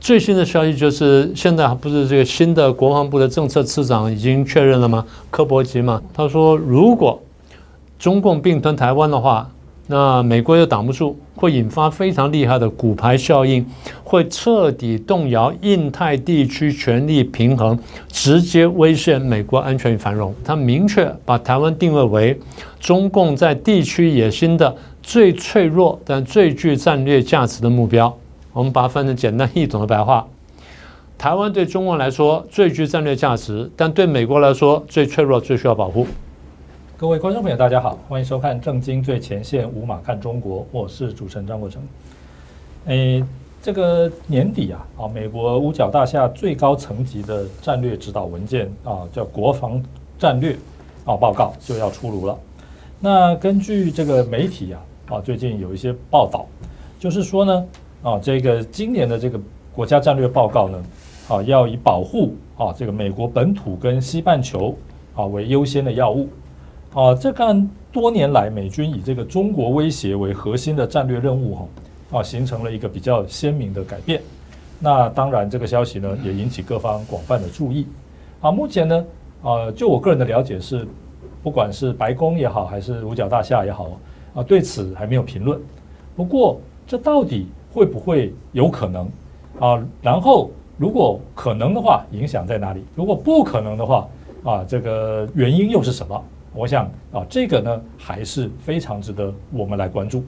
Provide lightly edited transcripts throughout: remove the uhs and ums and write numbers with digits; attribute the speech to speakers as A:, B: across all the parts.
A: 最新的消息就是，现在不是这个新的国防部的政策次长已经确认了吗？柯伯吉嘛，他说如果中共并吞台湾的话，那美国又挡不住，会引发非常厉害的骨牌效应，会彻底动摇印太地区权力平衡，直接威胁美国安全与繁荣。他明确把台湾定位为中共在地区野心的最脆弱但最具战略价值的目标。我们把它翻成简单易懂的白话，台湾对中共来说最具战略价值，但对美国来说最脆弱、最需要保护。
B: 各位观众朋友，大家好，欢迎收看《正经最前线》，无马看中国，我是主持人张国成。这个年底美国五角大厦最高层级的战略指导文件叫国防战略报告就要出炉了。那根据这个媒体最近有一些报道，就是说呢这个今年的这个国家战略报告呢要以保护这个美国本土跟西半球为优先的要务。这看多年来美军以这个中国威胁为核心的战略任务形成了一个比较鲜明的改变。那当然这个消息呢也引起各方广泛的注意。目前呢就我个人的了解是，不管是白宫也好，还是五角大厦也好对此还没有评论。不过这到底会不会有可能然后如果可能的话，影响在哪里？如果不可能的话这个原因又是什么？我想这个呢还是非常值得我们来关注。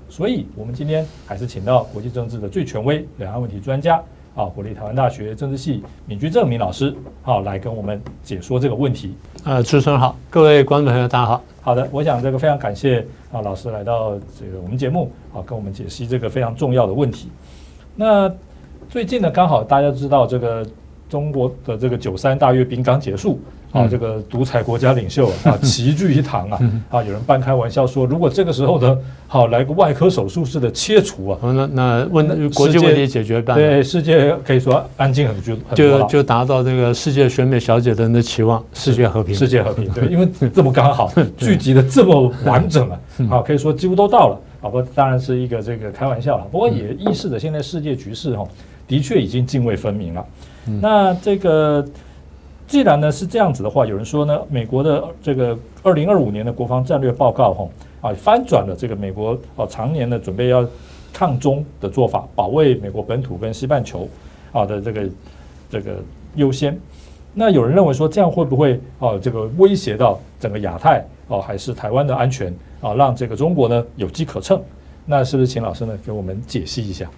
B: 所以我们今天还是请到国际政治的最权威、两岸问题专家国立台湾大学政治系闵居正闵老师来跟我们解说这个问题。
A: 主持人好，各位观众朋友大家好。
B: 好的，我想这个非常感谢老师来到这个我们节目跟我们解析这个非常重要的问题。那最近呢，刚好大家知道这个中国的这个93大阅兵刚结束这个独裁国家领袖齐聚一堂有人半开玩笑说，如果这个时候呢来个外科手术式的切除
A: 那国际问题解决办，
B: 对世界可以说安静很多了，
A: 就达到这个世界选美小姐的人的期望，世界和平，
B: 对，因为这么刚好聚集的这么完整可以说几乎都到了不过当然是一个这个开玩笑了，不过也预示着现在世界局势的确已经泾渭分明了。那这个既然呢是这样子的话，有人说呢，美国的这个2025年的国防战略报告翻转了这个美国常年的准备要抗中的做法，保卫美国本土跟西半球的这个优先。那有人认为说，这样会不会这个威胁到整个亚太还是台湾的安全让这个中国呢有机可乘？那是不是请老师呢给我们解析一下？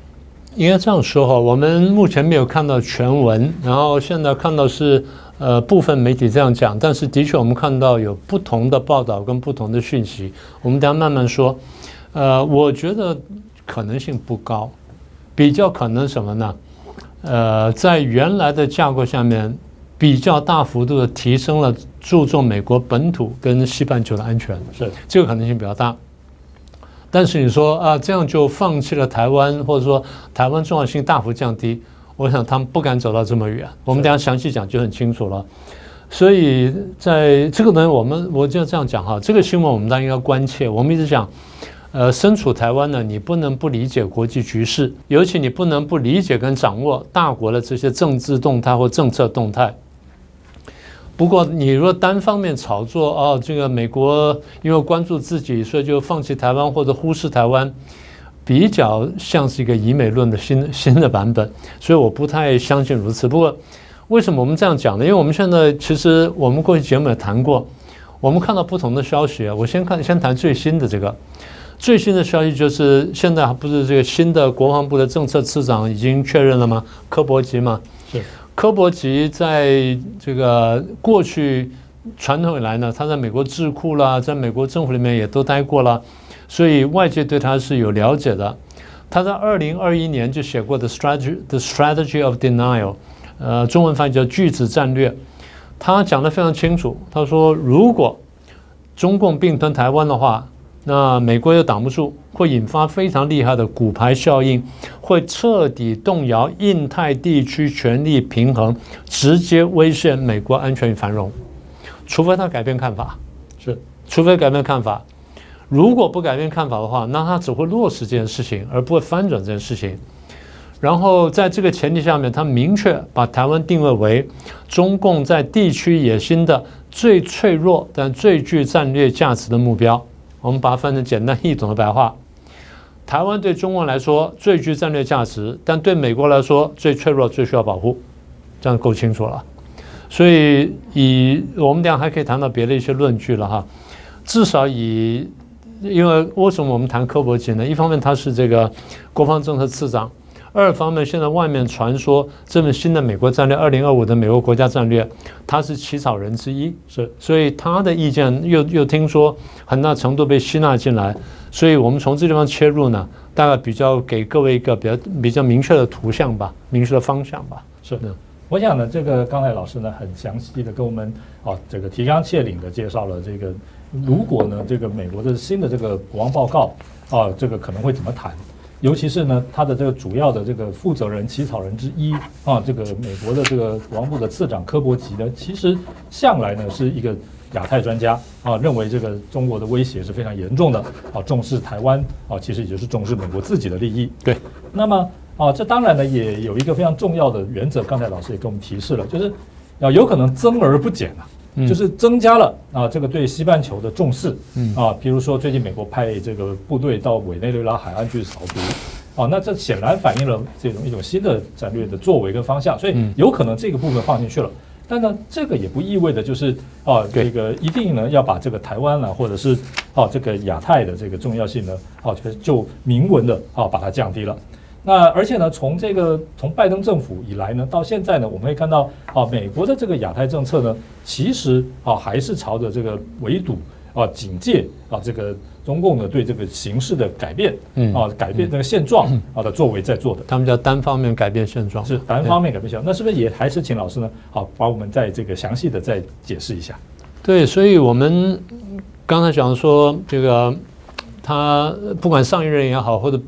A: 应该这样说我们目前没有看到全文，然后现在看到是部分媒体这样讲，但是的确我们看到有不同的报道跟不同的讯息，我们等一下慢慢说。我觉得可能性不高，比较可能什么呢？在原来的架构下面，比较大幅度的提升了注重美国本土跟西半球的安全，
B: 是
A: 这个可能性比较大。但是你说这样就放弃了台湾，或者说台湾重要性大幅降低，我想他们不敢走到这么远。我们等一下详细讲就很清楚了。所以在这个呢，我就这样讲这个新闻我们当然应该关切。我们一直讲，身处台湾呢，你不能不理解国际局势，尤其你不能不理解跟掌握大国的这些政治动态或政策动态。不过，你若单方面炒作这个美国因为关注自己，所以就放弃台湾或者忽视台湾，比较像是一个以美论的新的版本，所以我不太相信如此。不过，为什么我们这样讲呢？因为我们现在其实我们过去节目也谈过，我们看到不同的消息我先谈最新的这个。最新的消息就是，现在不是这个新的国防部的政策次长已经确认了吗？柯伯吉嘛，
B: 是。
A: 柯伯吉在这个过去传统以来呢，他在美国智库啦，在美国政府里面也都待过了，所以外界对他是有了解的。他在2021年就写过的 The Strategy of Denial， 中文翻译叫拒止战略。他讲得非常清楚，他说如果中共并吞台湾的话，那美国又挡不住，会引发非常厉害的骨牌效应，会彻底动摇印太地区权力平衡，直接威胁美国安全与繁荣。除非他改变看法，除非改变看法。如果不改变看法的话，那他只会落实这件事情，而不会翻转这件事情。然后在这个前提下面，他明确把台湾定位为中共在地区野心的最脆弱但最具战略价值的目标。我们把它翻成简单易懂的白话，台湾对中共来说最具战略价值，但对美国来说最脆弱、最需要保护，这样够清楚了。所以我们等一下还可以谈到别的一些论据了哈。至少因为为什么我们谈柯博金呢？一方面他是这个国防政策次长，二方面现在外面传说这份新的美国战略2025的美国国家战略，他是起草人之一，所以他的意见又听说很大程度被吸纳进来，所以我们从这地方切入呢，大概比较给各位一个比较明确的图像吧，明确的方向吧。
B: 是的。我想呢，这个刚才老师呢很详细的跟我们这个提纲挈领的介绍了这个，如果呢这个美国的新的这个国防报告这个可能会怎么谈，尤其是呢他的这个主要的这个负责人起草人之一这个美国的这个国防部的次长柯博吉呢，其实向来呢是一个亚太专家认为这个中国的威胁是非常严重的重视台湾其实也就是重视美国自己的利益。
A: 对，
B: 那么这当然呢也有一个非常重要的原则，刚才老师也给我们提示了，就是有可能增而不减就是增加了这个对西半球的重视比如说最近美国派这个部队到委内瑞拉海岸去扫毒那这显然反映了一种新的战略的作为跟方向，所以有可能这个部分放进去了。但呢，这个也不意味着就是这个一定呢要把这个台湾或者是这个亚太的这个重要性呢就明文的把它降低了。那而且呢，从拜登政府以来呢，到现在呢，我们会看到美国的这个亚太政策呢，其实还是朝着这个围堵警戒这个中共的对这个形势的改变改变这个现状的作为在做的。
A: 他们叫单方面改变现状，
B: 是单方面改变现状。那是不是也还是请老师呢把我们再这个详细的再解释一下？
A: 对，所以我们刚才讲说这个。他不管上一任也好，或者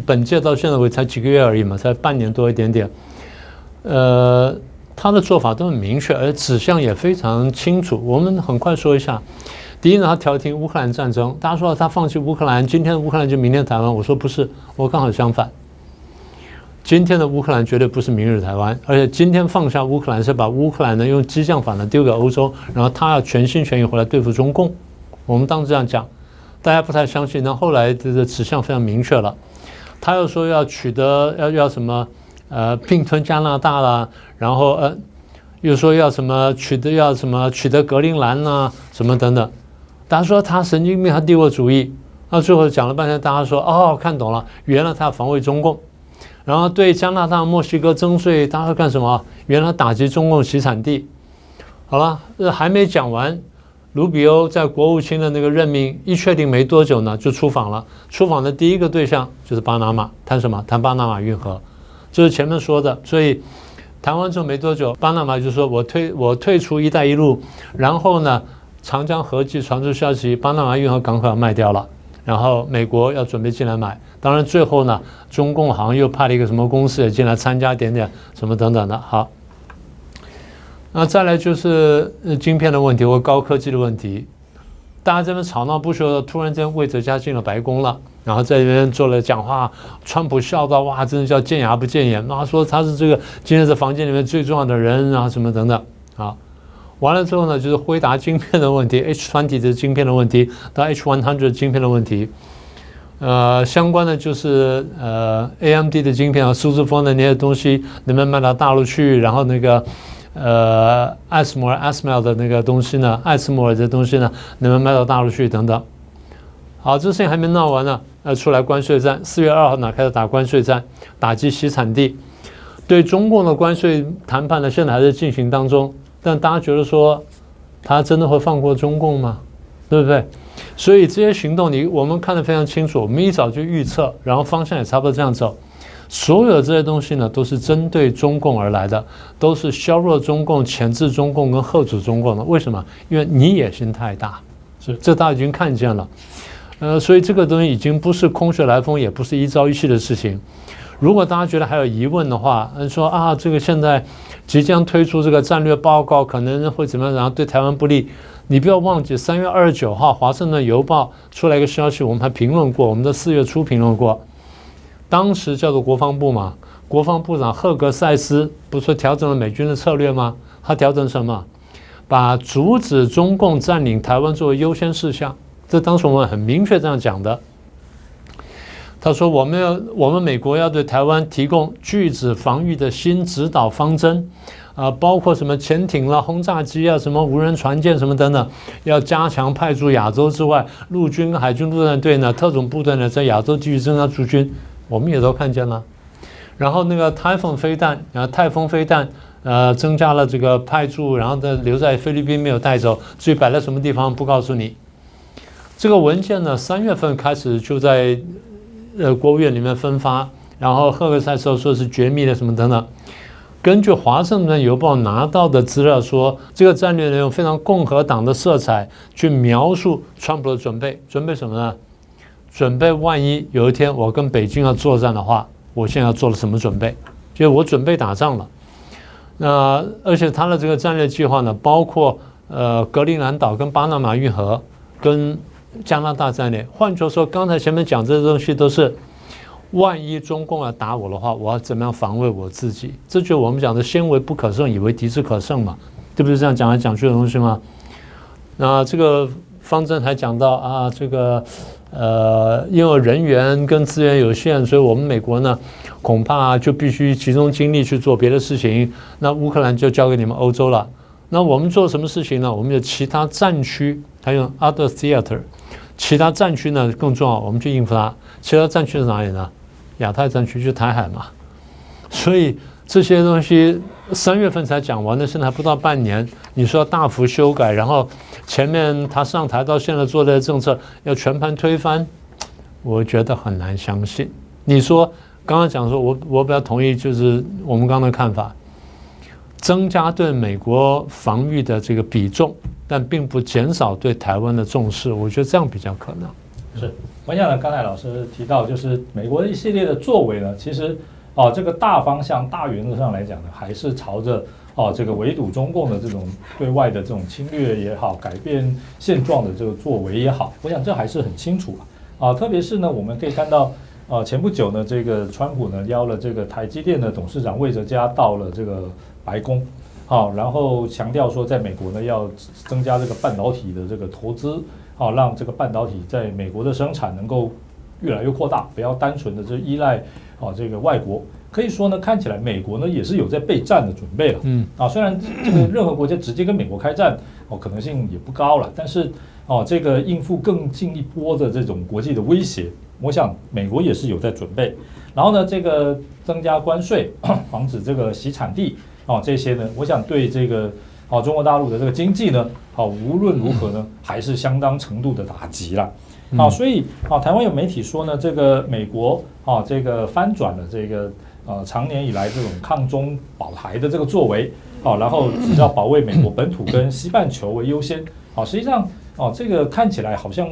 A: 本届到现在为止才几个月而已嘛，才半年多一点点。他的做法都很明确，而指向也非常清楚。我们很快说一下。第一呢，他调停乌克兰战争，大家说他放弃乌克兰，今天乌克兰就明天台湾。我说不是，我刚好相反。今天的乌克兰绝对不是明日台湾，而且今天放下乌克兰是把乌克兰呢用激将法呢丢给欧洲，然后他要全心全意回来对付中共。我们当时这样讲。大家不太相信，那后来的指向非常明确了，他又说要取得要什么并吞加拿大啦，然后又说要取得格陵兰啦什么等等，大家说他神经病，他帝国主义，那最后讲了半天，大家说看懂了，原来他要防卫中共，然后对加拿大、墨西哥征税，大家干什么？原来打击中共习产地。好了，还没讲完。卢比欧在国务卿的那个任命一确定没多久呢，就出访了。出访的第一个对象就是巴拿马，谈什么？谈巴拿马运河，这是前面说的。所以谈完之后没多久，巴拿马就说我退出“一带一路”，然后呢，长江合计传出消息，巴拿马运河港口要卖掉了，然后美国要准备进来买。当然最后呢，中共好像又派了一个什么公司也进来参加点什么等等的。好。那再来就是晶片的问题或高科技的问题，大家这边吵闹不休的，突然间魏哲家进了白宫了，然后在这边做了讲话，川普笑到哇，真的叫见牙不见眼，然后说他是这个今天在房间里面最重要的人啊什么等等啊。完了之后呢，就是辉达晶片的问题 ，H20 的晶片的问题，到 H100 晶片的问题，相关的就是AMD 的晶片数字风的那些东西能不能卖到大陆去，然后那个。艾斯摩尔的那个东西呢，艾斯摩尔的东西呢，能不能卖到大陆去等等。好，这事情还没闹完呢，出来关税战，4月2号呢开始打关税战，打击习产地。对中共的关税谈判呢，现在还在进行当中，但大家觉得说，他真的会放过中共吗？对不对？所以这些行动我们看得非常清楚，我们一早就预测，然后方向也差不多这样走。所有这些东西呢，都是针对中共而来的，都是削弱中共、钳制中共跟吓阻中共的。为什么？因为你野心太大，这大家已经看见了。所以这个东西已经不是空穴来风，也不是一朝一夕的事情。如果大家觉得还有疑问的话，说这个现在即将推出这个战略报告，可能会怎么样，然后对台湾不利。你不要忘记，3月29号《华盛顿邮报》出来一个消息，我们还评论过，我们在4月初评论过。当时叫做国防部嘛，国防部长赫格塞斯不是说调整了美军的策略吗？他调整什么？把阻止中共占领台湾作为优先事项。这当时我们很明确这样讲的。他说我们美国要对台湾提供拒止防御的新指导方针，包括什么潜艇啦、轰炸机啊、什么无人船舰什么等等，要加强派驻亚洲之外，陆军、海军陆战队呢、特种部队呢，在亚洲地区增加驻军，我们也都看见了。然后那个台风飞弹，增加了这个派驻，然后呢留在菲律宾没有带走，至于摆在什么地方不告诉你。这个文件呢，3月份开始就在国务院里面分发，然后赫克塞斯说是绝密的什么等等。根据华盛顿邮报拿到的资料说，这个战略呢用非常共和党的色彩去描述川普的准备什么呢？准备万一有一天我跟北京要作战的话，我现在要做了什么准备？就是我准备打仗了。那而且他的这个战略计划呢，包括格陵兰岛跟巴拿马运河跟加拿大在内。换句话说，刚才前面讲这些东西都是，万一中共要打我的话，我要怎么样防卫我自己？这就是我们讲的先为不可胜，以为敌之可胜嘛，对不对？这样讲来讲去的东西吗？那这个方针还讲到啊，这个因为人员跟资源有限，所以我们美国呢，恐怕就必须集中精力去做别的事情。那乌克兰就交给你们欧洲了。那我们做什么事情呢？我们有其他战区，它用 other theater， 其他战区呢更重要，我们去应付它。其他战区是哪里呢？亚太战区，就台海嘛。所以这些东西3月份才讲完的，现在还不到半年，你说要大幅修改，然后前面他上台到现在做的政策要全盘推翻，我觉得很难相信。你说刚刚讲说我比较同意，就是我们刚刚的看法，增加对美国防御的这个比重，但并不减少对台湾的重视，我觉得这样比较可能。
B: 是，我想呢，刚才老师提到，就是美国一系列的作为呢，其实这个大方向、大原则上来讲呢，还是朝着这个围堵中共的这种对外的这种侵略也好，改变现状的这个作为也好，我想这还是很清楚特别是呢，我们可以看到前不久呢，这个川普呢邀了这个台积电的董事长魏哲嘉到了这个白宫，然后强调说，在美国呢要增加这个半导体的这个投资，让这个半导体在美国的生产能够越来越扩大，不要单纯的就依赖这个外国。可以说呢，看起来美国呢也是有在备战的准备了。虽然这个任何国家直接跟美国开战可能性也不高了，但是这个应付更进一波的这种国际的威胁，我想美国也是有在准备。然后呢，这个增加关税，防止这个洗产地这些呢，我想对这个中国大陆的这个经济呢，无论如何呢，还是相当程度的打击了。所以台湾有媒体说呢，这个美国这个翻转了这个长年以来这种抗中保台的这个作为然后只要保卫美国本土跟西半球为优先实际上这个看起来好像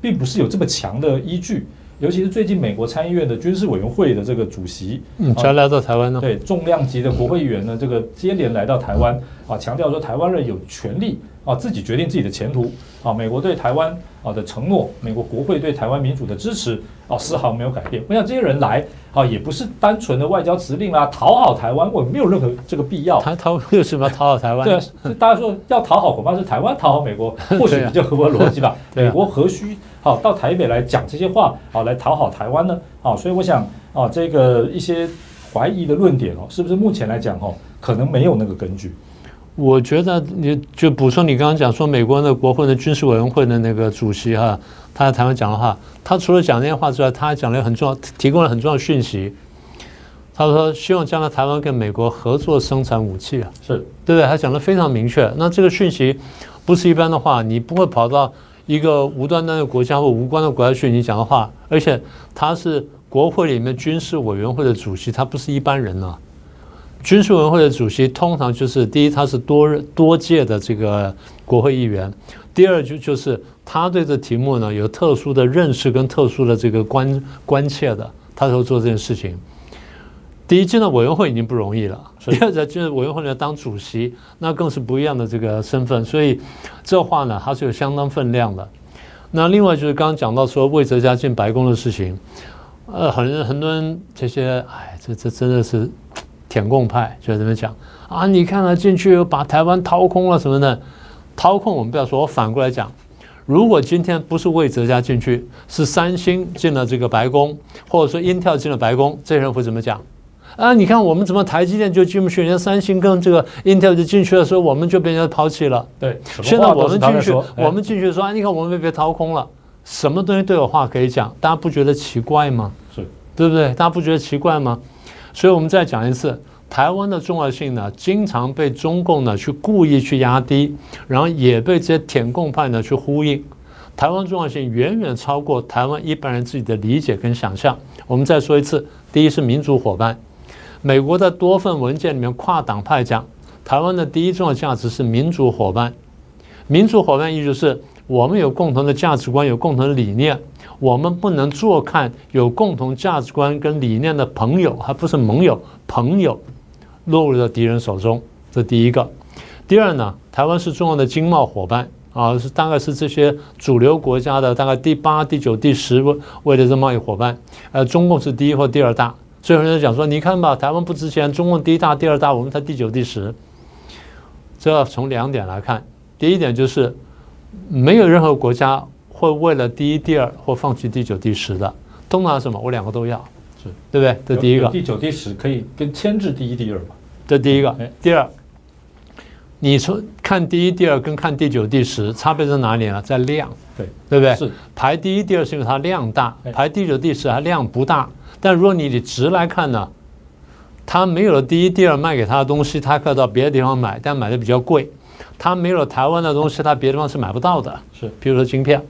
B: 并不是有这么强的依据。尤其是最近美国参议院的军事委员会的这个主席，
A: 才来到台湾呢。
B: 对，重量级的国会议员呢，这个接连来到台湾强调说台湾人有权利自己决定自己的前途美国对台湾的承诺，美国国会对台湾民主的支持丝毫没有改变。我想这些人来也不是单纯的外交辞令啦，讨好台湾，我没有任何这个必要。
A: 他为什么要讨好台湾？
B: 对啊，大家说要讨好，恐怕是台湾讨好美国，或许比较合乎逻辑吧。美国何须到台北来讲这些话来讨好台湾呢？所以我想这个一些怀疑的论点是不是目前来讲可能没有那个根据？
A: 我觉得你就补充你刚刚讲说美国的国会的军事委员会的那个主席他在台湾讲的话，他除了讲那些话之外，他还讲了很重要，提供了很重要的讯息。他说希望将来台湾跟美国合作生产武器
B: 是
A: 对不对？他讲得非常明确。那这个讯息不是一般的话，你不会跑到一个无端端的国家或无关的国家去你讲的话，而且他是国会里面军事委员会的主席，他不是一般人啊。军事委员会的主席通常就是第一，他是多届的这个国会议员；第二就是他对这题目呢有特殊的认识跟特殊的这个关切的，他才会做这件事情。第一，进到委员会已经不容易了；第二，在进入委员会里当主席，那更是不一样的这个身份。所以这话呢，它是有相当分量的。那另外就是刚刚讲到说魏哲嘉进白宫的事情，很多人这些，这真的是舔共派，就这么讲啊！你看了进去把台湾掏空了什么的，掏空我们不要说，我反过来讲，如果今天不是魏哲家进去，是三星进了这个白宫，或者说 Intel 进了白宫，这些人会怎么讲？啊，你看我们怎么台积电就进不去，人家三星跟这个 Intel 就进去的时候，我们就被人家抛弃了。
B: 对，
A: 现在我们进去，我们进去说，你看我们被掏空了，什么东西都有话可以讲，大家不觉得奇怪吗？
B: 是，
A: 对不对？大家不觉得奇怪吗？所以我们再讲一次，台湾的重要性呢，经常被中共呢去故意去压低，然后也被这些舔共派呢去呼应。台湾重要性远远超过台湾一般人自己的理解跟想象。我们再说一次，第一是民主伙伴。美国的多份文件里面跨党派讲，台湾的第一重要价值是民主伙伴。民主伙伴意思就是我们有共同的价值观，有共同的理念，我们不能坐看有共同价值观跟理念的朋友，还不是盟友，朋友落入了敌人手中，这第一个。第二呢，台湾是重要的经贸伙伴啊，大概是这些主流国家的大概第8、第9、第10位的这贸易伙伴，中共是第一或第二大。所以有人讲说，你看吧，台湾不值钱，中共第一大、第二大，我们才第9、第10。这要从2点来看。第一点就是，没有任何国家会为了第一、第二或放弃第9、第10的。通常什么？我2个都要，
B: 是
A: 对不对？这第一个。
B: 第9、第10可以跟牵制第一、第二嘛？
A: 这第一个。第二，你说看第一、第二跟看第9、第10差别在哪里呢？在量，对不对？
B: 是
A: 排第一、第二是因为它量大，排第9、第10它量不大。但如果你以值来看呢，他没有了第一、第二卖给他的东西，他可以到别的地方买，但买的比较贵。他没有了台湾的东西，他别的地方是买不到的。
B: 是，
A: 比如说晶片。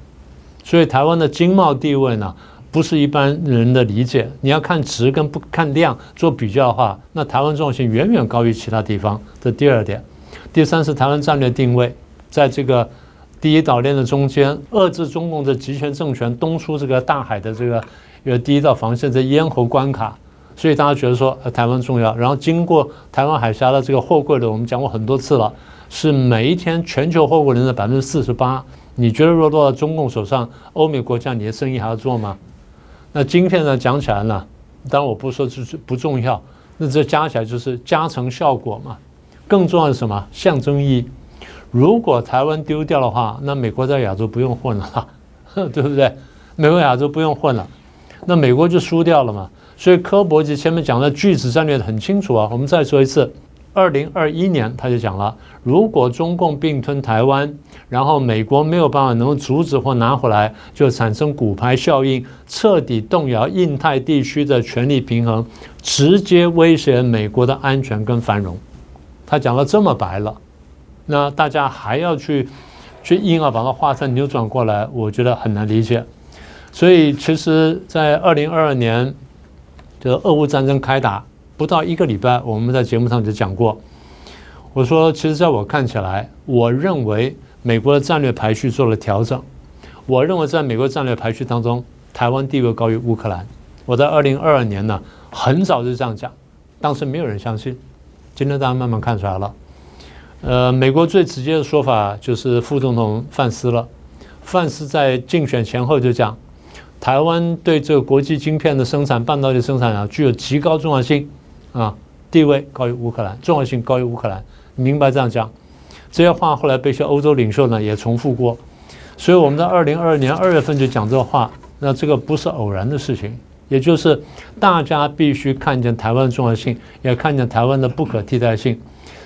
A: 所以台湾的经贸地位呢，不是一般人的理解。你要看值跟不看量做比较的话，那台湾重要性远远高于其他地方。这第二点。第三是台湾战略定位，在这个第一岛链的中间，遏制中共的集权政权东出这个大海的这个第一道防线，这咽喉关卡。所以大家觉得说台湾重要。然后经过台湾海峡的这个货柜轮，我们讲过很多次了，是每一天全球货柜轮的48%。你觉得若落到中共手上，欧美国家你的生意还要做吗？那晶片呢，讲起来呢，当然我不是说这不重要，那这加起来就是加成效果嘛。更重要的是什么？象征意义。如果台湾丢掉的话，那美国在亚洲不用混了，对不对？美国亚洲不用混了，那美国就输掉了嘛。所以柯博奇前面讲的巨子战略很清楚啊。我们再说一次，2021年他就讲了，如果中共并吞台湾，然后美国没有办法能够阻止或拿回来，就产生骨牌效应，彻底动摇印太地区的权力平衡，直接威胁美国的安全跟繁荣。他讲了这么白了，那大家还要去硬要把它画成扭转过来，我觉得很难理解。所以其实在2022年这俄乌战争开打不到1个礼拜，我们在节目上就讲过，我说其实在我看起来，我认为美国的战略排序做了调整。我认为在美国战略排序当中，台湾地位高于乌克兰。我在2022年呢很早就这样讲，当时没有人相信，今天大家慢慢看出来了。美国最直接的说法就是副总统范斯了。范斯在竞选前后就讲，台湾对这个国际晶片的生产、半导体生产啊，具有极高重要性啊，地位高于乌克兰，重要性高于乌克兰。你明白这样讲？这些话后来被一些欧洲领袖呢也重复过。所以我们在2022年2月份就讲这个话，那这个不是偶然的事情，也就是大家必须看见台湾的重要性，也看见台湾的不可替代性。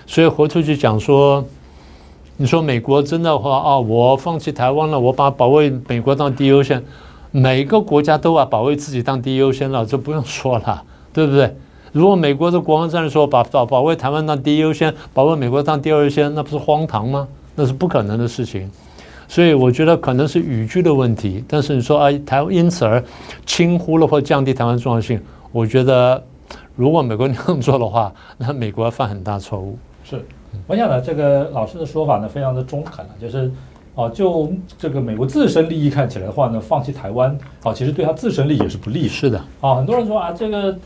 A: 所以回头去讲说，你说美国真的话啊，我放弃台湾了，我把保卫美国当第一优先，每个国家都把保卫自己当第一优先了，这不用说了，对不对？如果美国的国防战略说把保卫台湾当第一优先，保卫美国当第二优先，那不是荒唐吗？那是不可能的事情。所以我觉得可能是语句的问题，但是你说啊，台湾因此而轻忽了或降低台湾重要性，我觉得如果美国那样做的话，那美国要犯很大错误。
B: 是，我想呢，这个老师的说法呢非常的中肯啊，就是就这个美国自身利益看起来的话呢，放弃台湾其实对他自身利益也是不利的。
A: 是的，
B: 很多人说这个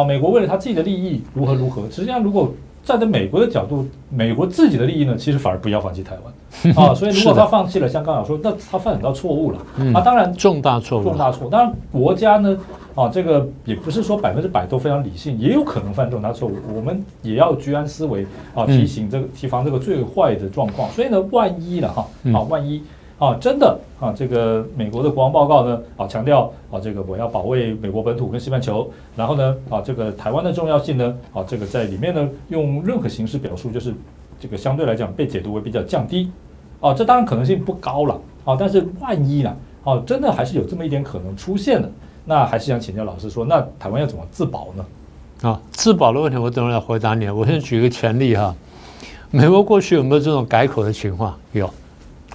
B: 美国为了他自己的利益如何如何，实际上如果站在美国的角度，美国自己的利益呢，其实反而不要放弃台湾啊。所以如果他放弃了，像刚才说，那他犯很大错误了啊。当然
A: 重大错误，
B: 重大错误。当然国家呢这个也不是说100%都非常理性，也有可能犯重大错误。我们也要居安思危提防这个最坏的状况。所以呢，万一了万一真的这个美国的国防报告呢强调这个我要保卫美国本土跟西半球，然后呢这个台湾的重要性呢这个在里面呢用任何形式表述，就是这个相对来讲被解读为比较降低这当然可能性不高了但是万一呢真的还是有这么一点可能出现的，那还是想请教老师说，那台湾要怎么自保呢？
A: 自保的问题我等会来回答你。我先举一个前例美国过去有没有这种改口的情况？有，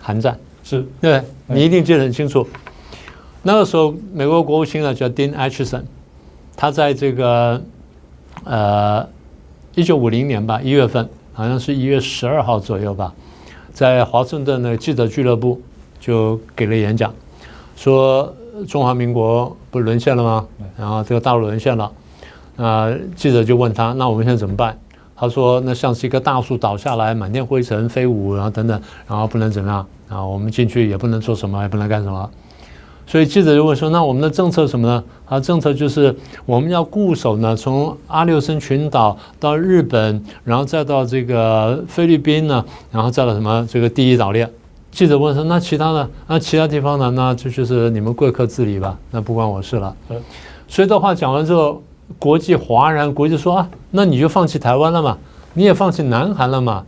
A: 韩战。
B: 是
A: 对，你一定记得很清楚。那个时候，美国国务卿呢叫 Dean Acheson， 他在这个1950年吧，1月份，好像是1月12号左右吧，在华盛顿的记者俱乐部就给了演讲，说中华民国不是沦陷了吗？然后这个大陆沦陷了，记者就问他，那我们现在怎么办？他说，那像是一个大树倒下来，满天灰尘飞舞，然后等等，然后不能怎么样。我们进去也不能做什么，也不能干什么，所以记者就问说：“那我们的政策什么呢？”政策就是我们要固守呢，从阿留申群岛到日本，然后再到这个菲律宾呢，然后再到什么这个第一岛链。记者问说：“那其他呢？其他地方呢？那这就是你们贵客自理吧，那不关我事了。”所以这话讲完之后，国际哗然，国际说那你就放弃台湾了嘛，你也放弃南韩了嘛。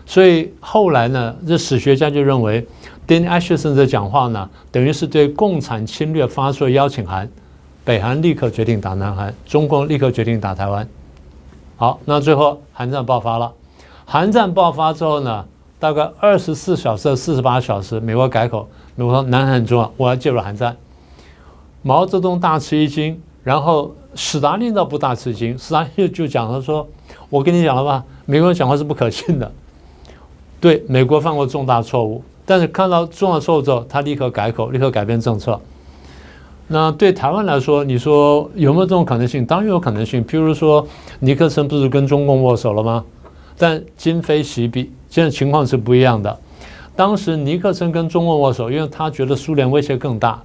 A: 所以后来呢，这史学家就认为 ，Dean Acheson 的讲话呢，等于是对共产侵略发出了邀请函，北韩立刻决定打南韩，中共立刻决定打台湾。好，那最后韩战爆发了。韩战爆发之后呢，大概24小时、48小时，美国改口，美国说南韩很重要，我要介入韩战。毛泽东大吃一惊，然后史达林倒不大吃一惊，史达林就讲了说：“我跟你讲了吧，美国人讲话是不可信的。”对，美国犯过重大错误，但是看到重大错误之后，他立刻改口，立刻改变政策。那对台湾来说，你说有没有这种可能性？当然有可能性。譬如说，尼克森不是跟中共握手了吗？但今非昔比，现在情况是不一样的。当时尼克森跟中共握手，因为他觉得苏联威胁更大。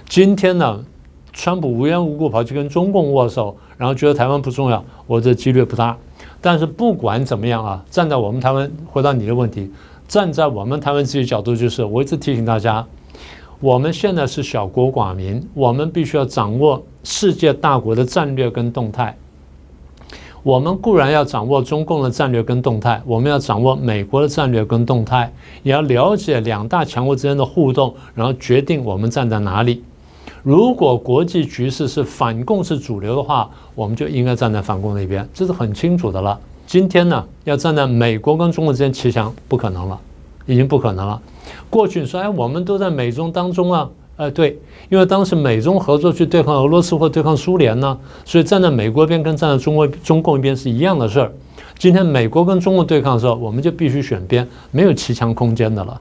A: 今天呢，川普无缘无故跑去跟中共握手，然后觉得台湾不重要，我这几率不大。但是不管怎么样站在我们台湾，回到你的问题，站在我们台湾自己角度，就是我一直提醒大家，我们现在是小国寡民，我们必须要掌握世界大国的战略跟动态。我们固然要掌握中共的战略跟动态，我们要掌握美国的战略跟动态，也要了解两大强国之间的互动，然后决定我们站在哪里。如果国际局势是反共是主流的话，我们就应该站在反共那边，这是很清楚的了。今天呢，要站在美国跟中国之间骑墙，不可能了，已经不可能了。过去你说，我们都在美中当中对，因为当时美中合作去对抗俄罗斯或对抗苏联呢，所以站在美国边跟站在中共一边是一样的事儿。今天美国跟中国对抗的时候，我们就必须选边，没有骑墙空间的了。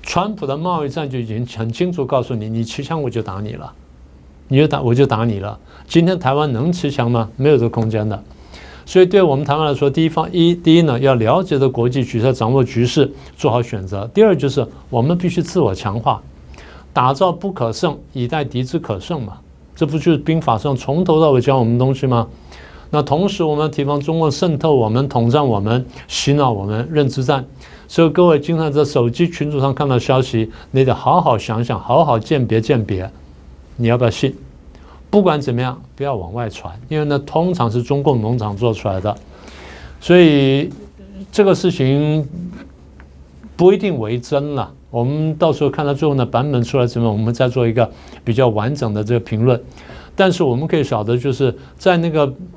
A: 川普的贸易战就已经很清楚告诉你，你骑墙我就打你了，我就打你了。今天台湾能骑墙吗？没有这个空间的。所以对我们台湾来说，第一呢，要了解的国际局势，掌握局势，做好选择。第二就是我们必须自我强化，打造不可胜，以待敌之可胜嘛。这不就是兵法上从头到尾教我们东西吗？那同时我们要提防中共渗透我们、统战我们、洗脑我们、认知战。所以各位经常在手机群组上看到消息，你得好好想想，好好鉴别，你要不要信？不管怎么样，不要往外传，因为呢，通常是中共农场做出来的，所以这个事情不一定为真了。我们到时候看到最后的版本出来之后，我们再做一个比较完整的这个评论。但是我们可以晓得，就是在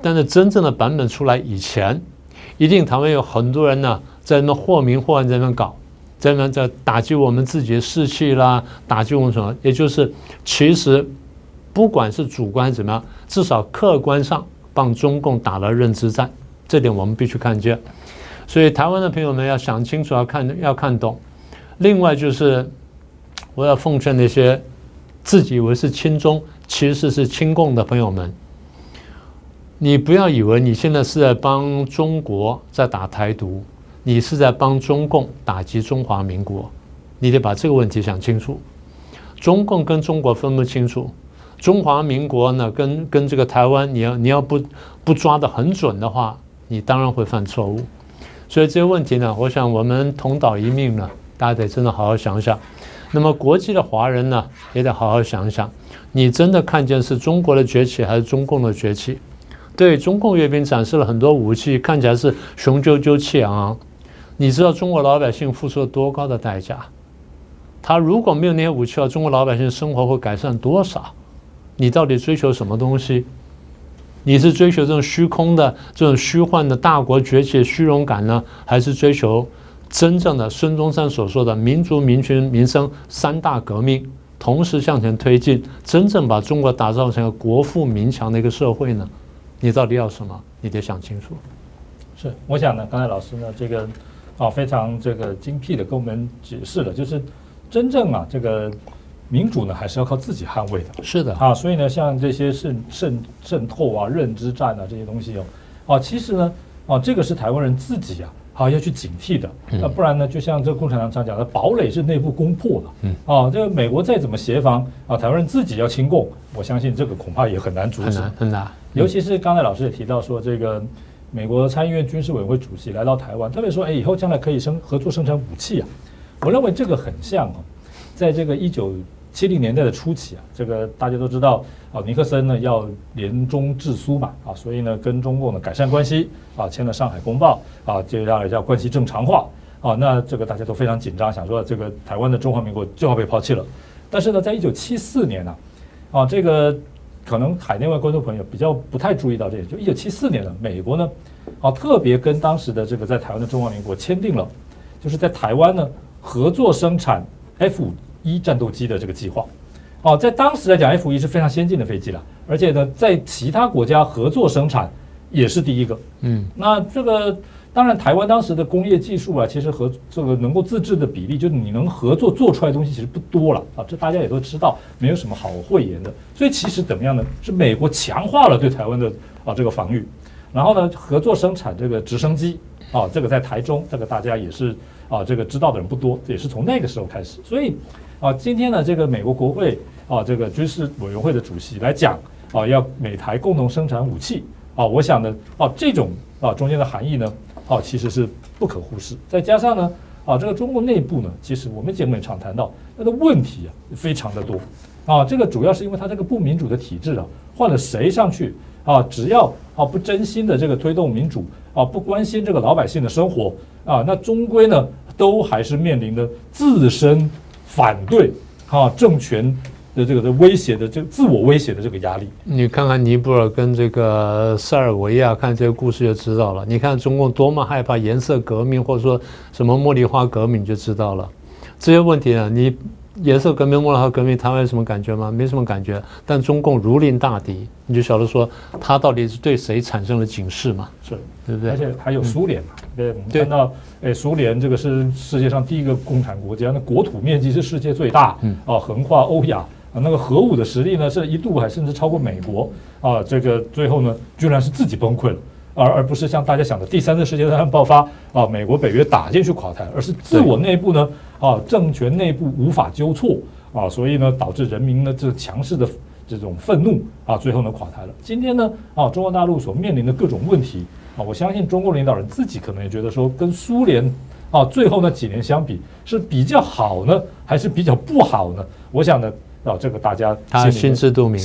A: 但是真正的版本出来以前，一定台湾有很多人呢，在那或明或暗在那搞，在那在打击我们自己的士气啦，打击我们什么？也就是其实不管是主观怎么样，至少客观上帮中共打了认知战，这点我们必须看见。所以台湾的朋友们要想清楚，要看懂。另外就是我要奉劝那些自己以为是亲中，其实是亲共的朋友们，你不要以为你现在是在帮中国在打台独，你是在帮中共打击中华民国，你得把这个问题想清楚。中共跟中国分不清楚，中华民国呢跟这个台湾，你要不抓得很准的话，你当然会犯错误。所以这些问题呢，我想我们同岛一命呢，大家得真的好好想想。那么国际的华人呢，也得好好想想，你真的看见是中国的崛起还是中共的崛起？对，中共阅兵展示了很多武器，看起来是雄赳赳气昂昂。你知道中国老百姓付出了多高的代价？他如果没有那些武器的话，中国老百姓生活会改善多少？你到底追求什么东西？你是追求这种虚空的、这种虚幻的大国崛起的虚荣感呢，还是追求真正的孙中山所说的民族、民群、民生三大革命，同时向前推进，真正把中国打造成一个国富民强的一个社会呢？你到底要什么？你得想清楚。
B: 是，我想呢，刚才老师呢这个非常这个精辟的跟我们解释了，就是真正这个民主呢还是要靠自己捍卫的。
A: 是的
B: 所以呢，像这些渗透认知战这些东西其实呢这个是台湾人自己要去警惕的。不然呢，就像这个共产党常讲的，堡垒是内部攻破的。这个美国再怎么协防台湾人自己要亲共，我相信这个恐怕也很难阻止，
A: 很难。
B: 尤其是刚才老师也提到说，这个美国参议院军事委员会主席来到台湾，特别说，以后将来可以合作生产武器我认为这个很像在这个1970年代的初期这个大家都知道尼克森呢要联中制苏嘛所以呢跟中共呢改善关系签了上海公报接下来叫关系正常化那这个大家都非常紧张，想说这个台湾的中华民国就要被抛弃了。但是呢，在1974年这个可能海内外观众朋友比较不太注意到这点，就1974年呢，美国呢特别跟当时的这个在台湾的中华民国签订了，就是在台湾呢合作生产 F-5战斗机的这个计划。在当时来讲 ，F-5是非常先进的飞机了，而且呢，在其他国家合作生产也是第一个。那这个当然，台湾当时的工业技术其实和这个能够自制的比例，就是你能合作做出来的东西其实不多了这大家也都知道，没有什么好讳言的。所以其实怎么样呢？是美国强化了对台湾的这个防御，然后呢，合作生产这个直升机这个在台中，这个大家也是这个知道的人不多，也是从那个时候开始。所以今天呢，这个美国国会这个军事委员会的主席来讲要美台共同生产武器我想呢这种中间的含义呢其实是不可忽视。再加上呢这个中国内部呢，其实我们节目也常谈到，它的问题非常的多这个主要是因为它这个不民主的体制换了谁上去只要不真心的这个推动民主不关心这个老百姓的生活那终归呢都还是面临的自身反对政权的这个威胁的这个自我威胁的这个压力。
A: 你看看尼泊尔跟这个塞尔维亚，看这个故事就知道了。你看中共多么害怕颜色革命，或者说什么茉莉花革命，就知道了。这些问题呢，你颜色革命、茉莉花革命，台湾有什么感觉吗？没什么感觉。但中共如临大敌，你就晓得说他到底是对谁产生了警示嘛？
B: 是，
A: 对不对？
B: 而且还有苏联嘛，对，我们看到，苏联这个是世界上第一个共产国家，那国土面积是世界最大，横跨欧亚。那个核武的实力呢，是一度还甚至超过美国这个最后呢，居然是自己崩溃了，而不是像大家想的第三次世界大战爆发美国北约打进去垮台，而是自我内部呢政权内部无法纠错所以呢导致人民呢这强势的这种愤怒最后呢垮台了。今天呢中国大陆所面临的各种问题我相信中国领导人自己可能也觉得说，跟苏联最后那几年相比是比较好呢，还是比较不好呢？我想呢。这个大家
A: 心知肚明，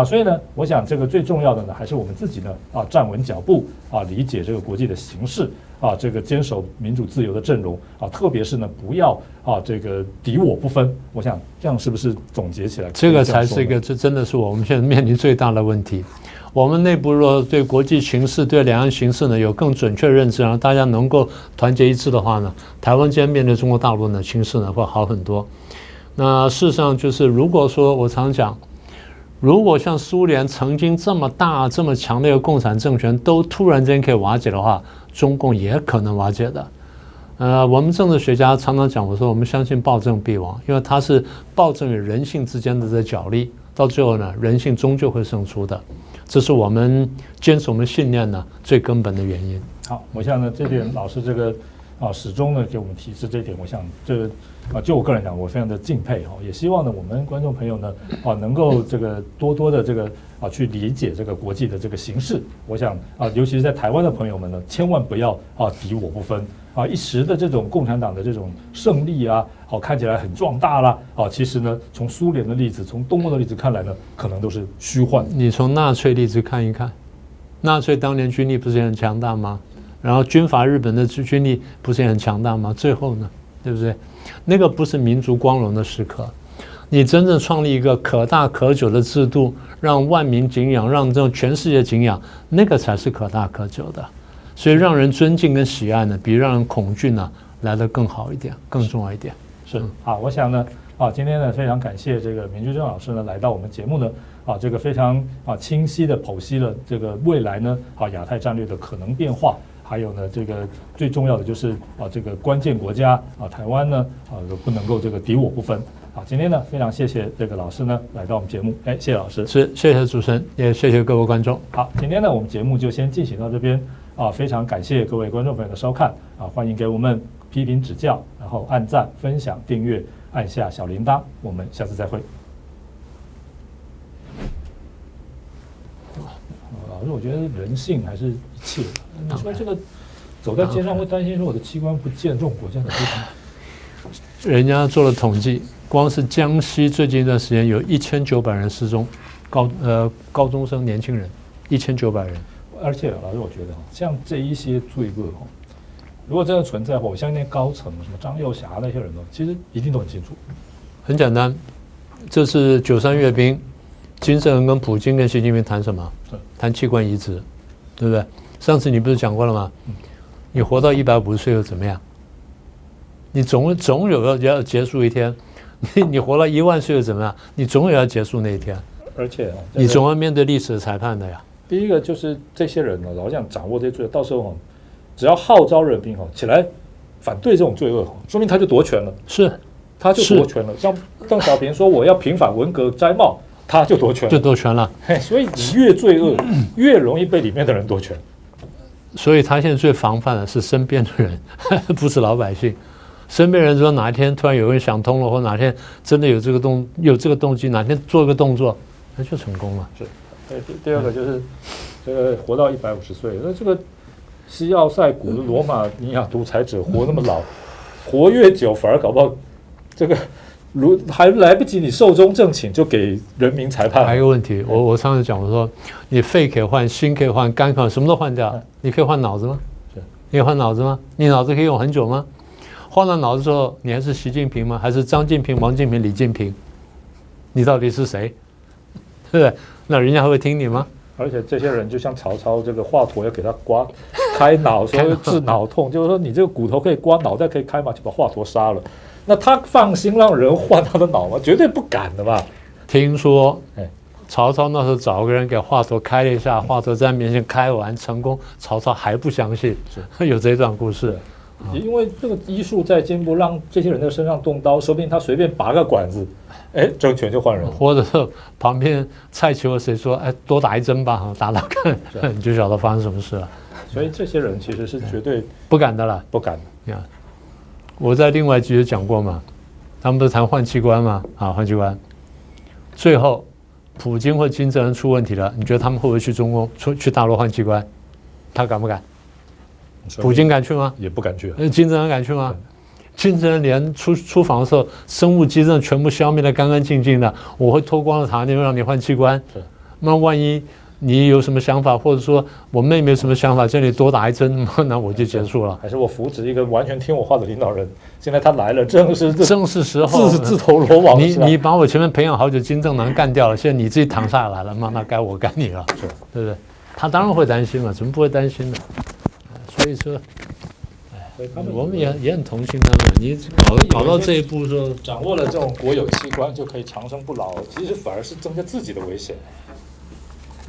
B: 所以呢，我想这个最重要的呢，还是我们自己呢站稳脚步理解这个国际的形势这个坚守民主自由的阵容特别是呢不要这个敌我不分。我想这样是不是总结起来，
A: 这个才是一个，这真的是我们现在面临最大的问题。我们内部若对国际形势、对两岸形势呢有更准确的认知，然后大家能够团结一致的话呢，台湾今天面对中国大陆呢形势呢会好很多。那事实上就是，如果说我常讲，如果像苏联曾经这么大、这么强的一个共产政权都突然间可以瓦解的话，中共也可能瓦解的。我们政治学家常常讲，我说我们相信暴政必亡，因为它是暴政与人性之间的这角力，到最后呢，人性终究会胜出的。这是我们坚守我们信念呢最根本的原因。
B: 好，我想呢这点老师这个始终呢给我们提示这一点，我想这个就我个人讲，我非常的敬佩也希望呢我们观众朋友呢能够这个多多的这个去理解这个国际的这个形势。我想尤其是在台湾的朋友们呢，千万不要敌我不分一时的这种共产党的这种胜利看起来很壮大啦其实呢从苏联的例子，从东欧的例子看来呢，可能都是虚幻。
A: 你从纳粹例子看一看，纳粹当年军力不是也很强大吗？然后军阀日本的军力不是也很强大吗？最后呢，对不对？那个不是民族光荣的时刻，你真正创立一个可大可久的制度，让万民敬仰，让这种全世界敬仰，那个才是可大可久的。所以让人尊敬跟喜爱呢，比让人恐惧呢来得更好一点，更重要一点。
B: 是好，我想呢今天呢非常感谢这个明居正老师呢来到我们节目呢这个非常清晰的剖析了这个未来呢亚太战略的可能变化。还有呢，这个最重要的就是这个关键国家台湾呢不能够这个敌我不分。好，今天呢非常谢谢这个老师呢来到我们节目，谢谢老师，
A: 是谢谢主持人，也谢谢各位观众。
B: 好，今天呢我们节目就先进行到这边非常感谢各位观众朋友的收看欢迎给我们批评指教，然后按赞、分享、订阅，按下小铃铛，我们下次再会。老师，我觉得人性还是一切。你说这个走在街上会担心说我的器官不见，这种国家的非常。
A: 人家做了统计，光是江西最近一段时间有1900人失踪，高中生年轻人1900人。
B: 而且老师，我觉得像这一些罪恶如果真的存在的话，我相信那高层什么张幼霞那些人其实一定都很清楚。
A: 很简单，这是93阅兵。金正恩跟普京跟习近平谈什么？谈器官移植，对不对？上次你不是讲过了吗？你活到150岁又怎么样？你总有要结束一天。你活到1万岁又怎么样？你总有要结束那一天。
B: 而且
A: 你总要面对历史的裁判的呀。
B: 第一个就是这些人老实讲掌握这些罪恶，到时候只要号召人民起来反对这种罪恶，说明他就夺权了。
A: 是，
B: 他就夺权了。像邓小平说我要平反文革摘帽。他就夺权了，
A: 就夺权了。
B: 所以你越罪恶，越容易被里面的人夺权。
A: 所以他现在最防范的是身边的人，不是老百姓。身边人说哪一天突然有人想通了，或哪天真的有这个动机，哪天做个动作，那就成功了。
B: 是。第二个就是这个活到150岁，那这个西奥塞古的罗马尼亚独裁者活那么老，活越久反而搞不好这个。还来不及你寿终正寝就给人民裁判。
A: 还有一个问题，我上次讲，我说你肺可以换，心可以换，肝可以换，什么都换掉，你可以换脑子吗？你可以换脑子吗？你脑子可以用很久吗？换了脑子之后，你还是习近平吗？还是张近平、王近平、李近平？你到底是谁？对不对？那人家还会听你吗？
B: 而且这些人就像曹操，这个华佗要给他开脑，说治脑痛，就是说你这个骨头可以刮，脑袋可以开嘛，就把华佗杀了。那他放心让人换他的脑吗？绝对不敢的吧。
A: 听说曹操那时候找个人给华佗开了一下，华佗在面前开完成功，曹操还不相信，有这段故事。
B: 因为这个医术在进步，让这些人的身上动刀，说不定他随便拔个管子，政权就换人。
A: 或者是旁边蔡奇或谁说，多打一针吧，打打看，你就晓得发生什么事了。
B: 所以这些人其实是绝对
A: 不敢的了，
B: 不敢的。
A: 我在另外一集就讲过嘛，他们不是谈换器官嘛？换器官，最后普京或金正恩出问题了，你觉得他们会不会去大陆换器官？他敢不敢？普京敢去吗？
B: 也不敢去。
A: 金正恩敢去吗？金正恩连出访的时候，生物基证全部消灭得干干净净的，我会脱光了塔，让你换器官。那万一你有什么想法，或者说我妹妹有什么想法，这里多打一针，那我就结束了。
B: 还是我扶植一个完全听我话的领导人，现在他来了，正是
A: 时候，
B: 自投罗网。
A: 你把我前面培养好久金正男干掉了，现在你自己躺下来了嘛，那该我干你了，对不对？他当然会担心嘛，怎么不会担心呢？所以说，我们也很同情他们。你搞到这一步说，
B: 掌握了这种国有器官就可以长生不老，其实反而是增加自己的危险。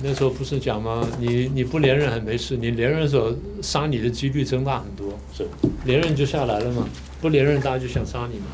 A: 那时候不是讲吗？你不连任还没事，你连任的时候杀你的几率增大很多。
B: 是，
A: 连任就下来了嘛，不连任大家就想杀你嘛。